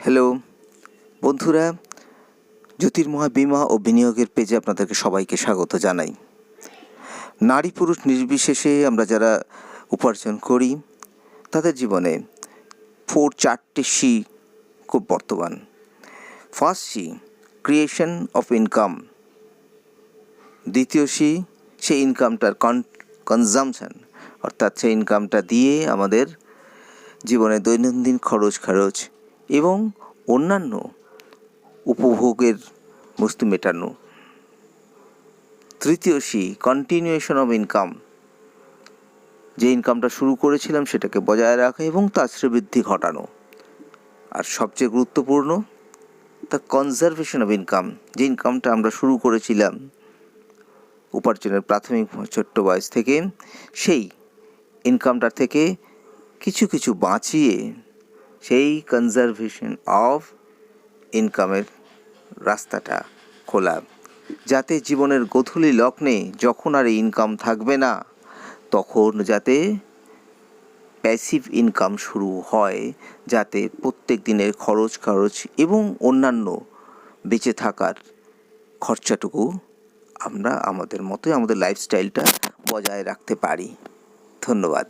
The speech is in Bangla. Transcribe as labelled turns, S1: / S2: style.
S1: হ্যালো বন্ধুরা, জ্যোতির্ময় বীমা ও বিনিয়োগের পেজে আপনাদেরকে সবাইকে স্বাগত জানাই। নারী পুরুষ নির্বিশেষে আমরা যারা উপার্জন করি তাদের জীবনে চারটে সি খুব বর্তমান। First C, creation of income. দ্বিতীয় সি, সেই ইনকামটার কনজামশন, অর্থাৎ সেই ইনকামটা দিয়ে আমাদের জীবনে দৈনন্দিন খরচ এবং অন্যান্য উপভোগের বস্তু মেটানো। তৃতীয় সি, কন্টিনিউয়েশন অফ ইনকাম। যে ইনকামটা শুরু করেছিলাম সেটাকে বজায় রাখা এবং তার শ্রীবৃদ্ধি ঘটানো। আর সবচেয়ে গুরুত্বপূর্ণ, দ্য কনজারভেশন অফ ইনকাম। যে ইনকামটা আমরা শুরু করেছিলাম উপার্জনের প্রাথমিক ছোট্ট বয়স থেকে, সেই ইনকামটার থেকে কিছু বাঁচিয়ে সেই কনজারভেশন অফ ইনকামের রাস্তাটা খোলা, যাতে জীবনের গোধূলি লগ্নে যখন আর ইনকাম থাকবে না তখন যাতে প্যাসিভ ইনকাম শুরু হয়, যাতে প্রত্যেক দিনের খরচ এবং অন্যান্য বেঁচে থাকার খরচাটুকু আমরা আমাদের মতোই আমাদের লাইফস্টাইলটা বজায় রাখতে পারি। ধন্যবাদ।